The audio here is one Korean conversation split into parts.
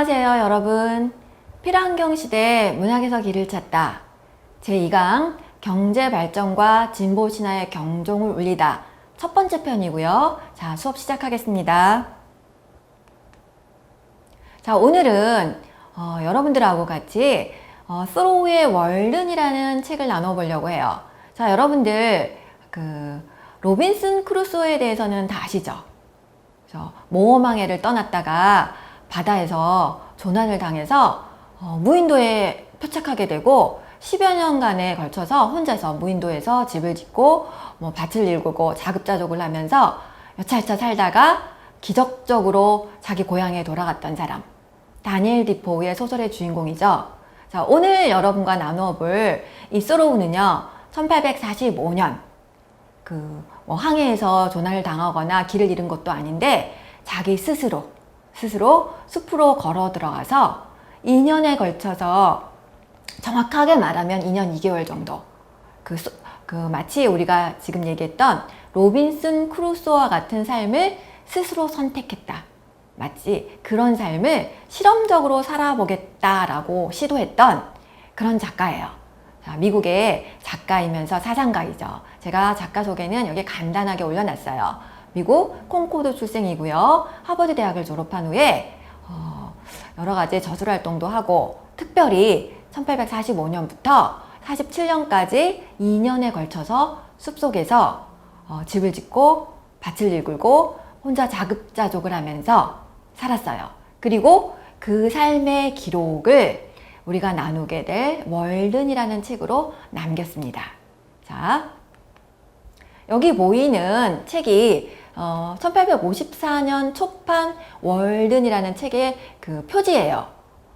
안녕하세요, 여러분. 필환경 시대 문학에서 길을 찾다. 제2강 경제 발전과 진보 신화의 경종을 울리다. 첫 번째 편이고요. 자, 수업 시작하겠습니다. 자, 오늘은 여러분들하고 같이 스로우의 월든이라는 책을 나눠보려고 해요. 자, 여러분들 로빈슨 크루소에 대해서는 다 아시죠? 모험항해를 떠났다가 바다에서 조난을 당해서 무인도에 표착하게 되고 10여 년간에 걸쳐서 혼자서 무인도에서 집을 짓고 밭을 일구고 자급자족을 하면서 여차여차 살다가 기적적으로 자기 고향에 돌아갔던 사람, 다니엘 디포의 소설의 주인공이죠. 자, 오늘 여러분과 나누어 볼 이 소로우는요, 1845년 항해에서 조난을 당하거나 길을 잃은 것도 아닌데 자기 스스로 숲으로 걸어 들어가서 2년에 걸쳐서, 정확하게 말하면 2년 2개월 정도, 마치 우리가 지금 얘기했던 로빈슨 크루소와 같은 삶을 스스로 선택했다. 마치 그런 삶을 실험적으로 살아보겠다라고 시도했던 그런 작가예요. 자, 미국의 작가이면서 사상가이죠. 제가 작가 소개는 여기 간단하게 올려놨어요. 미국 콩코드 출생이고요. 하버드 대학을 졸업한 후에 여러 가지 저술 활동도 하고, 특별히 1845년부터 47년까지 2년에 걸쳐서 숲속에서 집을 짓고 밭을 일구고 혼자 자급자족을 하면서 살았어요. 그리고 그 삶의 기록을 우리가 나누게 될 월든이라는 책으로 남겼습니다. 자, 여기 보이는 책이 1854년 초판 월든이라는 책의 그 표지예요.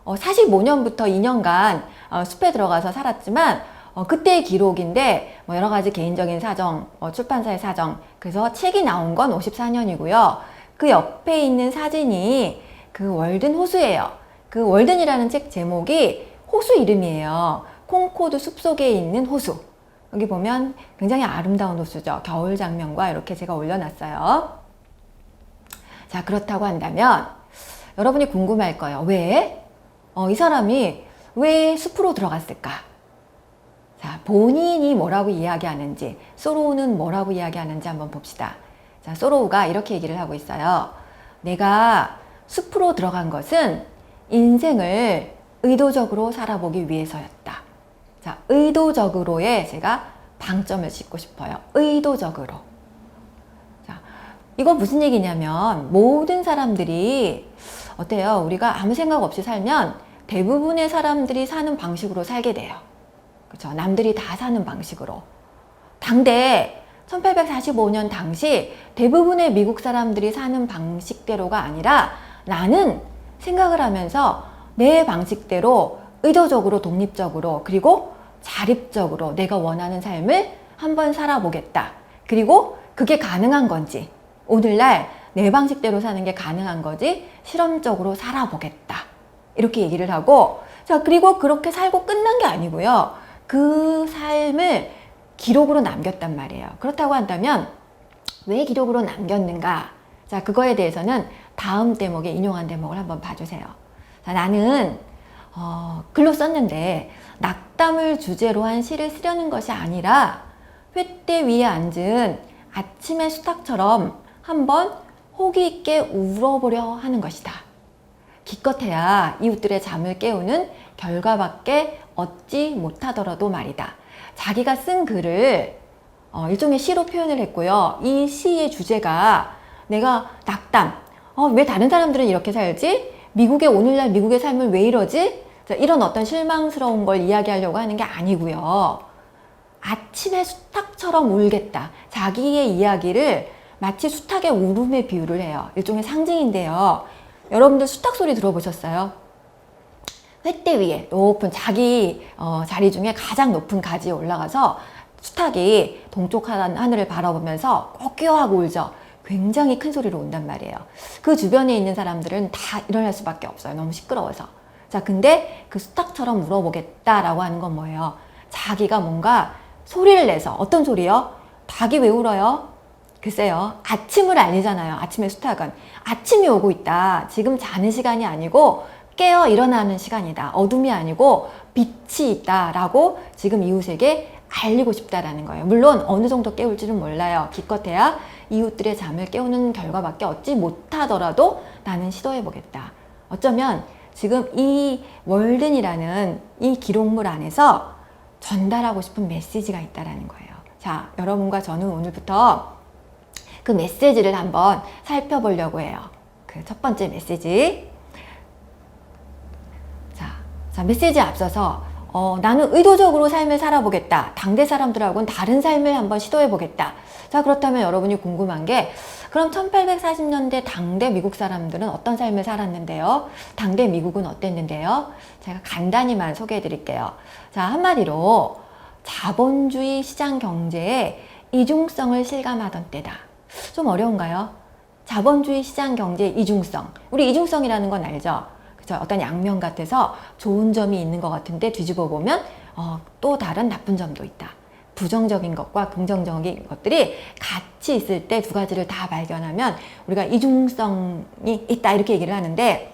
45년부터 2년간 숲에 들어가서 살았지만 그때의 기록인데 여러 가지 개인적인 사정, 출판사의 사정, 그래서 책이 나온 건 54년이고요. 그 옆에 있는 사진이 그 월든 호수예요. 그 월든이라는 책 제목이 호수 이름이에요. 콩코드 숲속에 있는 호수. 여기 보면 굉장히 아름다운 호수죠. 겨울 장면과 이렇게 제가 올려놨어요. 자, 그렇다고 한다면 여러분이 궁금할 거예요. 왜? 이 사람이 왜 숲으로 들어갔을까? 자, 본인이 뭐라고 이야기하는지, 소로우는 뭐라고 이야기하는지 한번 봅시다. 자, 소로우가 이렇게 얘기를 하고 있어요. 내가 숲으로 들어간 것은 인생을 의도적으로 살아보기 위해서였다. 자, 의도적으로에 제가 방점을 짚고 싶어요. 의도적으로. 자, 이거 무슨 얘기냐면, 모든 사람들이 어때요? 우리가 아무 생각 없이 살면 대부분의 사람들이 사는 방식으로 살게 돼요. 그렇죠? 남들이 다 사는 방식으로. 당대 1845년 당시 대부분의 미국 사람들이 사는 방식대로가 아니라, 나는 생각을 하면서 내 방식대로 의도적으로, 독립적으로, 그리고 자립적으로 내가 원하는 삶을 한번 살아보겠다. 그리고 그게 가능한 건지, 오늘날 내 방식대로 사는 게 가능한 거지 실험적으로 살아보겠다. 이렇게 얘기를 하고, 자, 그리고 그렇게 살고 끝난 게 아니고요. 그 삶을 기록으로 남겼단 말이에요. 그렇다고 한다면 왜 기록으로 남겼는가? 자, 그거에 대해서는 다음 대목에 인용한 대목을 한번 봐주세요. 자, 나는 글로 썼는데 낙담을 주제로 한 시를 쓰려는 것이 아니라 횃대 위에 앉은 아침의 수탉처럼 한번 호기 있게 울어보려 하는 것이다. 기껏해야 이웃들의 잠을 깨우는 결과밖에 얻지 못하더라도 말이다. 자기가 쓴 글을 일종의 시로 표현을 했고요. 이 시의 주제가 내가 낙담, 왜 다른 사람들은 이렇게 살지? 오늘날 미국의 삶은 왜 이러지? 이런 어떤 실망스러운 걸 이야기하려고 하는 게 아니고요. 아침의 수탉처럼 울겠다. 자기의 이야기를 마치 수탉의 울음에 비유를 해요. 일종의 상징인데요. 여러분들 수탉 소리 들어보셨어요? 횃대 위에 높은 자기 자리 중에 가장 높은 가지에 올라가서 수탉이 동쪽 하늘을 바라보면서 꺾여하고 울죠. 굉장히 큰 소리로 운단 말이에요. 그 주변에 있는 사람들은 다 일어날 수밖에 없어요. 너무 시끄러워서. 자, 근데 그 수탉처럼 울어보겠다라고 하는 건 뭐예요? 자기가 뭔가 소리를 내서, 어떤 소리요? 닭이 왜 울어요? 글쎄요, 아침을 알리잖아요. 아침에 수탉은 아침이 오고 있다. 지금 자는 시간이 아니고 깨어 일어나는 시간이다. 어둠이 아니고 빛이 있다라고 지금 이웃에게 알리고 싶다라는 거예요. 물론 어느 정도 깨울지는 몰라요. 기껏해야 이웃들의 잠을 깨우는 결과밖에 얻지 못하더라도 나는 시도해보겠다. 어쩌면 지금 이 월든이라는 이 기록물 안에서 전달하고 싶은 메시지가 있다라는 거예요. 자, 여러분과 저는 오늘부터 그 메시지를 한번 살펴보려고 해요. 그 첫 번째 메시지. 자, 메시지에 앞서서 나는 의도적으로 삶을 살아보겠다. 당대 사람들하고는 다른 삶을 한번 시도해보겠다. 자, 그렇다면 여러분이 궁금한 게 그럼 1840년대 당대 미국 사람들은 어떤 삶을 살았는데요? 당대 미국은 어땠는데요? 제가 간단히만 소개해 드릴게요. 자, 한마디로 자본주의 시장 경제의 이중성을 실감하던 때다. 좀 어려운가요? 자본주의 시장 경제의 이중성. 우리 이중성이라는 건 알죠? 어떤 양면 같아서 좋은 점이 있는 것 같은데 뒤집어 보면 또 다른 나쁜 점도 있다. 부정적인 것과 긍정적인 것들이 같이 있을 때 두 가지를 다 발견하면 우리가 이중성이 있다 이렇게 얘기를 하는데,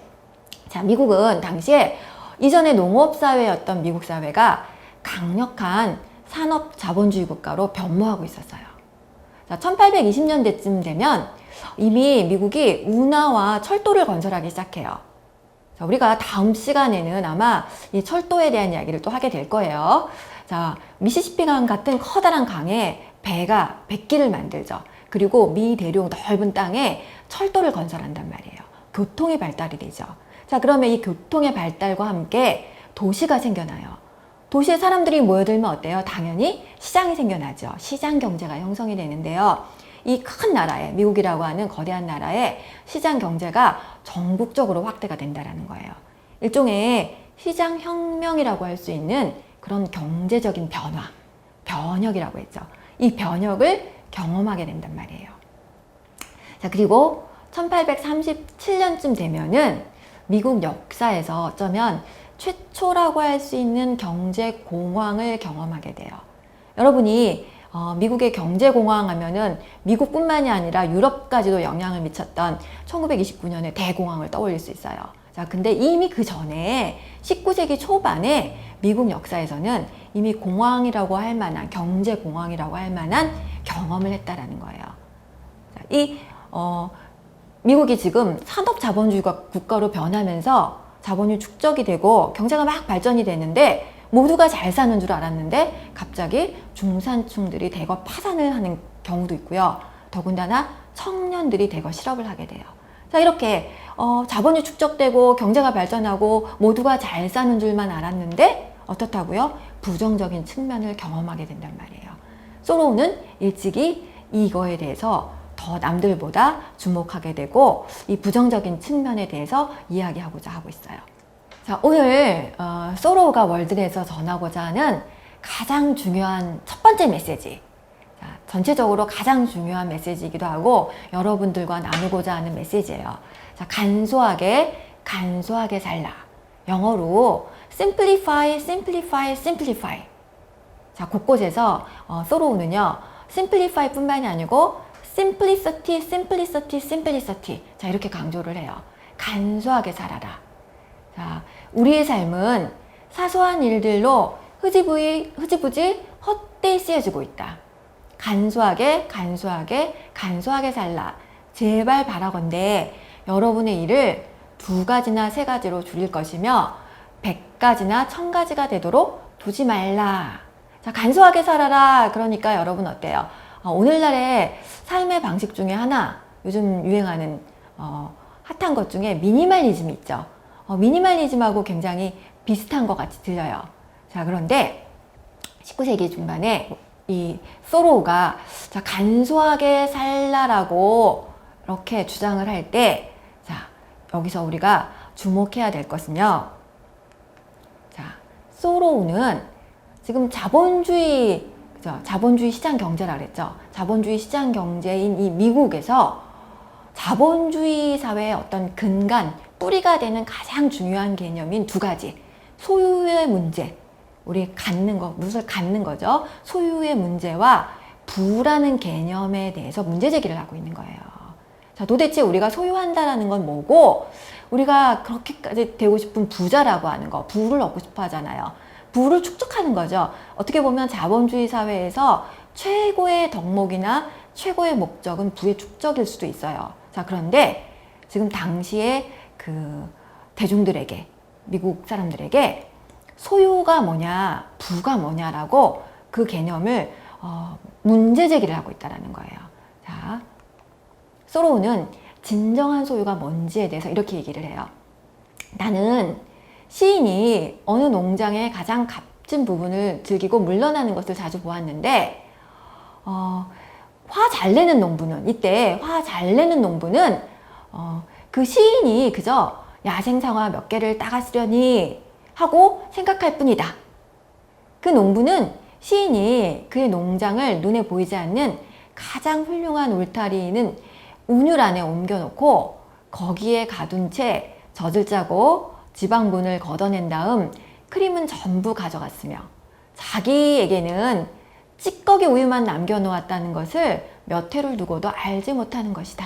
자, 미국은 당시에 이전에 농업사회였던 미국 사회가 강력한 산업 자본주의 국가로 변모하고 있었어요. 자, 1820년대쯤 되면 이미 미국이 운하와 철도를 건설하기 시작해요. 자, 우리가 다음 시간에는 아마 이 철도에 대한 이야기를 또 하게 될 거예요. 자, 미시시피 강 같은 커다란 강에 배가 백기를 만들죠. 그리고 미 대륙 넓은 땅에 철도를 건설한단 말이에요. 교통이 발달이 되죠. 자, 그러면 이 교통의 발달과 함께 도시가 생겨나요. 도시에 사람들이 모여들면 어때요? 당연히 시장이 생겨나죠. 시장 경제가 형성이 되는데요. 이 큰 나라에, 미국이라고 하는 거대한 나라의 시장 경제가 전국적으로 확대가 된다는 거예요. 일종의 시장 혁명이라고 할 수 있는 그런 경제적인 변화, 변혁이라고 했죠. 이 변혁을 경험하게 된단 말이에요. 자, 그리고 1837년쯤 되면은 미국 역사에서 어쩌면 최초라고 할 수 있는 경제 공황을 경험하게 돼요. 여러분이 미국의 경제공황 하면은 미국뿐만이 아니라 유럽까지도 영향을 미쳤던 1929년의 대공황을 떠올릴 수 있어요. 자, 근데 이미 그 전에 19세기 초반에 미국 역사에서는 이미 공황이라고 할 만한, 경제공황이라고 할 만한 경험을 했다라는 거예요. 자, 미국이 지금 산업 자본주의 국가로 변하면서 자본이 축적이 되고 경제가 막 발전이 되는데 모두가 잘 사는 줄 알았는데 갑자기 중산층들이 대거 파산을 하는 경우도 있고요. 더군다나 청년들이 대거 실업을 하게 돼요. 자, 이렇게 자본이 축적되고 경제가 발전하고 모두가 잘 사는 줄만 알았는데 어떻다고요? 부정적인 측면을 경험하게 된단 말이에요. 소로우는 일찍이 이거에 대해서 더 남들보다 주목하게 되고 이 부정적인 측면에 대해서 이야기하고자 하고 있어요. 자, 오늘 소로우가 월든에서 전하고자 하는 가장 중요한 첫 번째 메시지, 자, 전체적으로 가장 중요한 메시지이기도 하고 여러분들과 나누고자 하는 메시지예요. 자, 간소하게 살라. 영어로 simplify, simplify, simplify. 자, 곳곳에서 소로우는요, simplify 뿐만이 아니고 simplicity, simplicity, simplicity. 자, 이렇게 강조를 해요. 간소하게 살아라. 자, 우리의 삶은 사소한 일들로 흐지부지 헛되이 쓰여지고 있다. 간소하게 살라. 제발 바라건대 여러분의 일을 2가지나 3가지로 줄일 것이며 100가지나 1000가지가 되도록 두지 말라. 자, 간소하게 살아라. 그러니까 여러분 어때요? 오늘날의 삶의 방식 중에 하나, 요즘 유행하는 핫한 것 중에 미니멀리즘이 있죠. 미니멀리즘하고 굉장히 비슷한 것 같이 들려요. 자, 그런데 19세기 중반에 이 소로우가 자, 간소하게 살라라고 이렇게 주장을 할 때, 자, 여기서 우리가 주목해야 될 것은요. 자, 소로우는 지금 자본주의 시장 경제라 그랬죠. 자본주의 시장 경제인 이 미국에서 자본주의 사회의 어떤 근간, 뿌리가 되는 가장 중요한 개념인 2가지. 소유의 문제. 우리 갖는 거, 무엇을 갖는 거죠. 소유의 문제와 부라는 개념에 대해서 문제 제기를 하고 있는 거예요. 자, 도대체 우리가 소유한다라는 건 뭐고, 우리가 그렇게까지 되고 싶은 부자라고 하는 거, 부를 얻고 싶어 하잖아요. 부를 축적하는 거죠. 어떻게 보면 자본주의 사회에서 최고의 덕목이나 최고의 목적은 부의 축적일 수도 있어요. 자, 그런데 지금 당시에 그 대중들에게, 미국 사람들에게 소유가 뭐냐, 부가 뭐냐라고 그 개념을 문제 제기를 하고 있다는 거예요. 자, 소로우는 진정한 소유가 뭔지에 대해서 이렇게 얘기를 해요. 나는 시인이 어느 농장의 가장 값진 부분을 즐기고 물러나는 것을 자주 보았는데, 화 잘 내는 농부는, 이때 화 잘 내는 농부는 그 시인이 그저 야생상화 몇 개를 따갔으려니 하고 생각할 뿐이다. 그 농부는 시인이 그의 농장을 눈에 보이지 않는 가장 훌륭한 울타리는 운율 안에 옮겨놓고 거기에 가둔 채 젖을 짜고 지방분을 걷어낸 다음 크림은 전부 가져갔으며 자기에게는 찌꺼기 우유만 남겨놓았다는 것을 몇 해를 두고도 알지 못하는 것이다.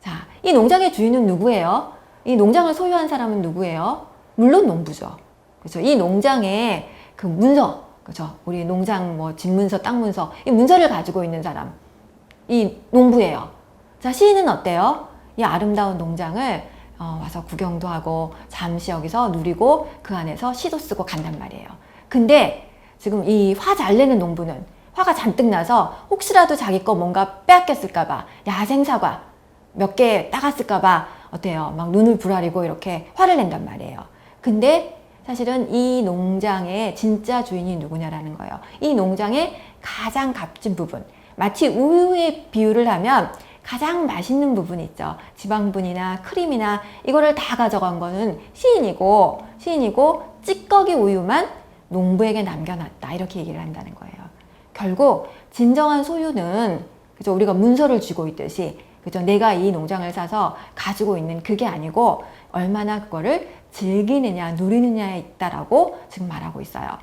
자, 이 농장의 주인은 누구예요? 이 농장을 소유한 사람은 누구예요? 물론 농부죠. 그렇죠? 이 농장의 그 문서, 그렇죠? 우리 농장 뭐 집문서, 땅 문서, 이 문서를 가지고 있는 사람, 이 농부예요. 자, 시인은 어때요? 이 아름다운 농장을 와서 구경도 하고 잠시 여기서 누리고 그 안에서 시도 쓰고 간단 말이에요. 근데 지금 이 화 잘 내는 농부는 화가 잔뜩 나서 혹시라도 자기 거 뭔가 빼앗겼을까봐 야생사과 몇 개 따갔을까봐 어때요? 막 눈을 부라리고 이렇게 화를 낸단 말이에요. 근데 사실은 이 농장의 진짜 주인이 누구냐라는 거예요. 이 농장의 가장 값진 부분, 마치 우유에 비유를 하면 가장 맛있는 부분이 있죠. 지방분이나 크림이나 이거를 다 가져간 거는 시인이고 찌꺼기 우유만 농부에게 남겨놨다. 이렇게 얘기를 한다는 거예요. 결국 진정한 소유는 그죠? 우리가 문서를 쥐고 있듯이 그죠? 내가 이 농장을 사서 가지고 있는 그게 아니고 얼마나 그거를 즐기느냐, 누리느냐에 있다라고 지금 말하고 있어요.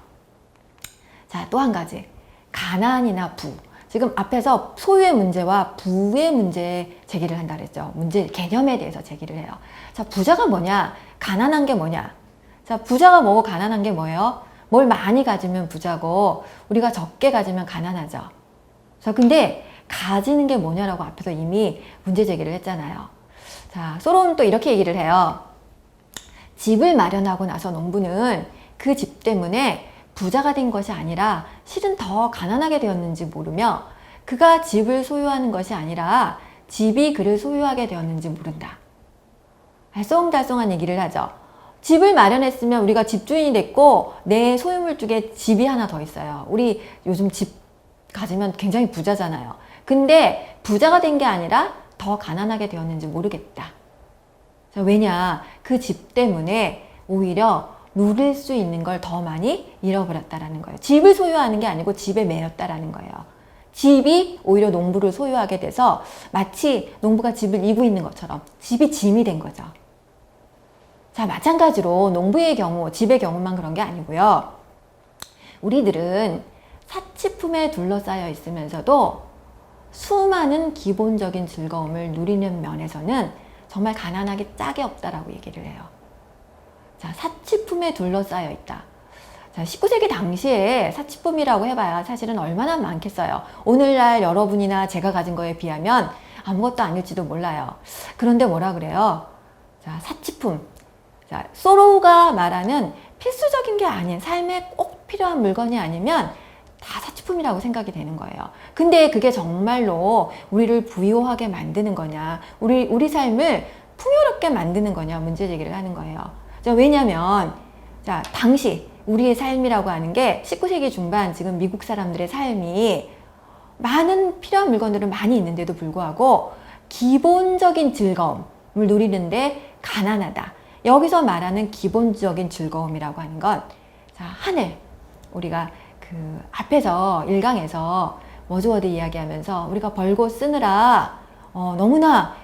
자, 또 한 가지. 가난이나 부. 지금 앞에서 소유의 문제와 부의 문제 제기를 한다 그랬죠. 문제 개념에 대해서 제기를 해요. 자, 부자가 뭐냐? 가난한 게 뭐냐? 자, 부자가 뭐고 가난한 게 뭐예요? 뭘 많이 가지면 부자고 우리가 적게 가지면 가난하죠. 자, 근데 가지는 게 뭐냐라고 앞에서 이미 문제 제기를 했잖아요. 자, 소로는 또 이렇게 얘기를 해요. 집을 마련하고 나서 농부는 그 집 때문에 부자가 된 것이 아니라 실은 더 가난하게 되었는지 모르며 그가 집을 소유하는 것이 아니라 집이 그를 소유하게 되었는지 모른다. 알쏭달쏭한 얘기를 하죠. 집을 마련했으면 우리가 집주인이 됐고 내 소유물 중에 집이 하나 더 있어요. 우리 요즘 집 가지면 굉장히 부자잖아요. 근데 부자가 된 게 아니라 더 가난하게 되었는지 모르겠다. 자, 왜냐? 그 집 때문에 오히려 누릴 수 있는 걸 더 많이 잃어버렸다라는 거예요. 집을 소유하는 게 아니고 집에 매였다라는 거예요. 집이 오히려 농부를 소유하게 돼서 마치 농부가 집을 이고 있는 것처럼 집이 짐이 된 거죠. 자, 마찬가지로 농부의 경우, 집의 경우만 그런 게 아니고요. 우리들은 사치품에 둘러싸여 있으면서도 수많은 기본적인 즐거움을 누리는 면에서는 정말 가난하기 짝이 없다라고 얘기를 해요. 자, 사치품에 둘러싸여 있다. 자, 19세기 당시에 사치품이라고 해봐야 사실은 얼마나 많겠어요. 오늘날 여러분이나 제가 가진 거에 비하면 아무것도 아닐지도 몰라요. 그런데 뭐라 그래요? 자, 사치품. 자, 소로우가 말하는 필수적인 게 아닌 삶에 꼭 필요한 물건이 아니면 다 사치품이라고 생각이 되는 거예요. 근데 그게 정말로 우리를 부유하게 만드는 거냐, 우리 삶을 풍요롭게 만드는 거냐 문제 제기를 하는 거예요. 자, 왜냐면 자, 당시 우리의 삶이라고 하는 게 19세기 중반 지금 미국 사람들의 삶이 많은 필요한 물건들은 많이 있는데도 불구하고 기본적인 즐거움을 누리는데 가난하다. 여기서 말하는 기본적인 즐거움이라고 하는 건 자, 하늘, 우리가 그 앞에서 1강에서 워즈워드 이야기하면서 우리가 벌고 쓰느라 너무나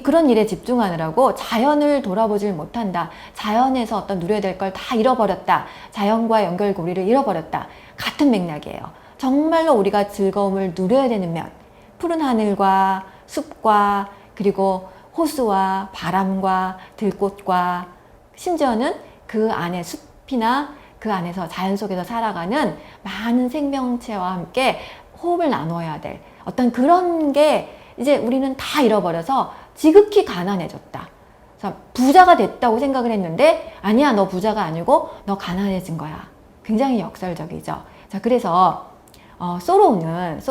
그런 일에 집중하느라고 자연을 돌아보질 못한다. 자연에서 어떤 누려야 될 걸 다 잃어버렸다. 자연과 연결고리를 잃어버렸다. 같은 맥락이에요. 정말로 우리가 즐거움을 누려야 되는 면, 푸른 하늘과 숲과 그리고 호수와 바람과 들꽃과 심지어는 그 안에 숲이나 그 안에서 자연 속에서 살아가는 많은 생명체와 함께 호흡을 나눠야 될 어떤 그런 게 이제 우리는 다 잃어버려서 지극히 가난해졌다. 그래서 부자가 됐다고 생각을 했는데 아니야, 너 부자가 아니고 너 가난해진 거야. 굉장히 역설적이죠. 자, 그래서 소로우는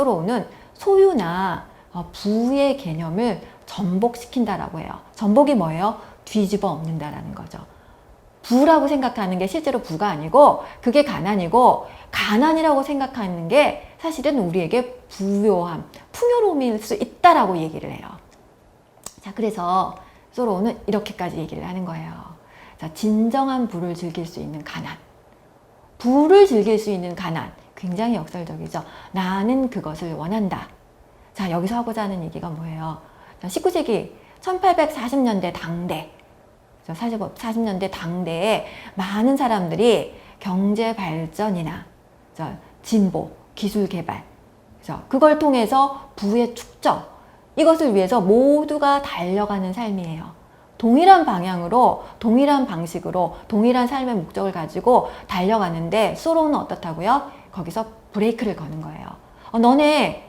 소유나 부의 개념을 전복시킨다라고 해요. 전복이 뭐예요? 뒤집어 엎는다라는 거죠. 부라고 생각하는 게 실제로 부가 아니고 그게 가난이고, 가난이라고 생각하는 게 사실은 우리에게 부요함, 풍요로움일 수 있다라고 얘기를 해요. 자, 그래서 소로우는 이렇게까지 얘기를 하는 거예요. 자, 진정한 부를 즐길 수 있는 가난, 부를 즐길 수 있는 가난, 굉장히 역설적이죠. 나는 그것을 원한다. 자, 여기서 하고자 하는 얘기가 뭐예요? 19세기 1840년대 당대, 40년대 당대에 많은 사람들이 경제 발전이나 진보, 기술 개발, 그걸 통해서 부의 축적, 이것을 위해서 모두가 달려가는 삶이에요. 동일한 방향으로, 동일한 방식으로, 동일한 삶의 목적을 가지고 달려가는데 소로는 어떻다고요? 거기서 브레이크를 거는 거예요. 너네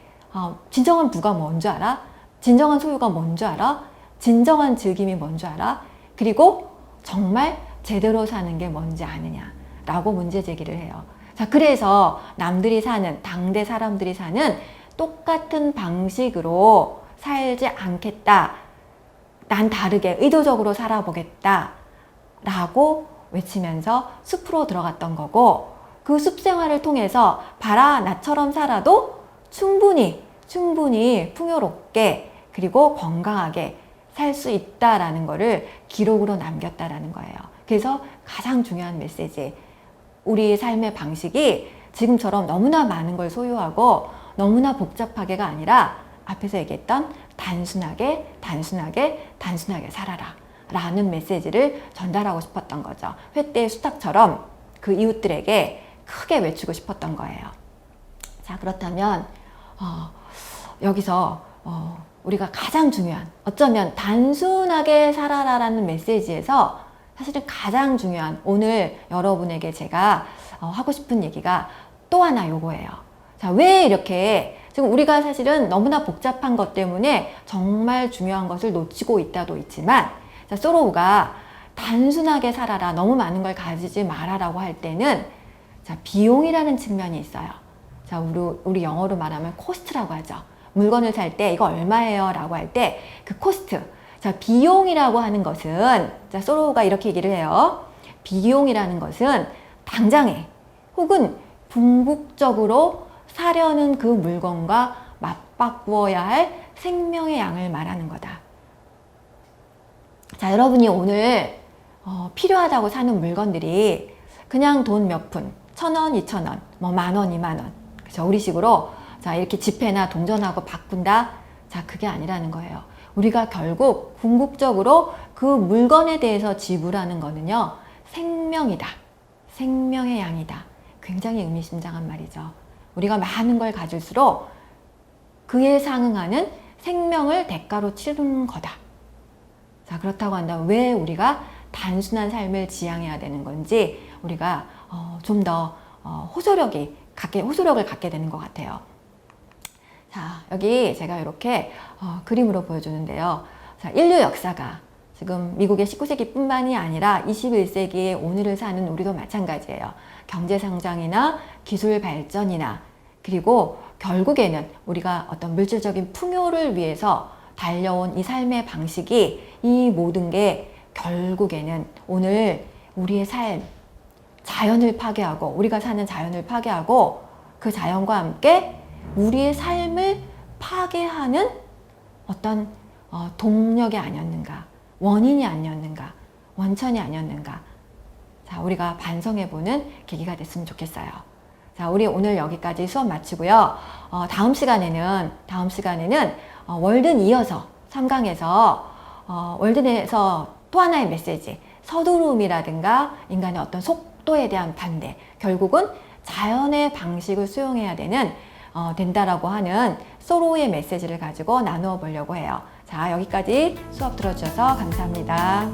진정한 부가 뭔지 알아? 진정한 소유가 뭔지 알아? 진정한 즐김이 뭔지 알아? 그리고 정말 제대로 사는 게 뭔지 아느냐라고 문제 제기를 해요. 자, 그래서 남들이 사는, 당대 사람들이 사는 똑같은 방식으로 살지 않겠다. 난 다르게 의도적으로 살아보겠다 라고 외치면서 숲으로 들어갔던 거고, 그 숲 생활을 통해서 봐라, 나처럼 살아도 충분히 풍요롭게 그리고 건강하게 살 수 있다라는 거를 기록으로 남겼다라는 거예요. 그래서 가장 중요한 메시지, 우리 삶의 방식이 지금처럼 너무나 많은 걸 소유하고 너무나 복잡하게가 아니라 앞에서 얘기했던 단순하게 살아라 라는 메시지를 전달하고 싶었던 거죠. 회떼의 수탉처럼 그 이웃들에게 크게 외치고 싶었던 거예요. 자, 그렇다면 여기서 우리가 가장 중요한, 어쩌면 단순하게 살아라라는 메시지에서 사실은 가장 중요한, 오늘 여러분에게 제가 하고 싶은 얘기가 또 하나 요거예요. 자, 왜 이렇게 지금 우리가 사실은 너무나 복잡한 것 때문에 정말 중요한 것을 놓치고 있다도 있지만, 자, 소로우가 단순하게 살아라, 너무 많은 걸 가지지 말아라고 할 때는 자, 비용이라는 측면이 있어요. 자, 우리 영어로 말하면 코스트라고 하죠. 물건을 살 때 이거 얼마예요? 라고 할 때 그 코스트. 자, 비용이라고 하는 것은, 자, 소로우가 이렇게 얘기를 해요. 비용이라는 것은 당장에 혹은 궁극적으로 사려는 그 물건과 맞바꾸어야 할 생명의 양을 말하는 거다. 자, 여러분이 오늘 필요하다고 사는 물건들이 그냥 돈 몇 푼, 1,000원, 2,000원, 뭐 만원, 2만원, 그죠? 우리식으로 자, 이렇게 지폐나 동전하고 바꾼다? 자, 그게 아니라는 거예요. 우리가 결국 궁극적으로 그 물건에 대해서 지불하는 거는요, 생명이다. 생명의 양이다. 굉장히 의미심장한 말이죠. 우리가 많은 걸 가질수록 그에 상응하는 생명을 대가로 치르는 거다. 자, 그렇다고 한다면 왜 우리가 단순한 삶을 지향해야 되는 건지 우리가 좀 더 호소력을 갖게 되는 것 같아요. 자, 여기 제가 이렇게 그림으로 보여주는데요. 자, 인류 역사가 지금 미국의 19세기뿐만이 아니라 21세기의 오늘을 사는 우리도 마찬가지예요. 경제성장이나 기술 발전이나 그리고 결국에는 우리가 어떤 물질적인 풍요를 위해서 달려온 이 삶의 방식이, 이 모든 게 결국에는 오늘 우리의 삶, 자연을 파괴하고, 우리가 사는 자연을 파괴하고 그 자연과 함께 우리의 삶을 파괴하는 어떤 동력이 아니었는가, 원인이 아니었는가, 원천이 아니었는가. 자, 우리가 반성해보는 계기가 됐으면 좋겠어요. 자, 우리 오늘 여기까지 수업 마치고요. 다음 시간에는 월든 이어서 3강에서 월든에서 또 하나의 메시지, 서두름이라든가 인간의 어떤 속도에 대한 반대, 결국은 자연의 방식을 수용해야 되는 된다라고 하는 서로의 메시지를 가지고 나누어 보려고 해요. 자, 여기까지 수업 들어주셔서 감사합니다.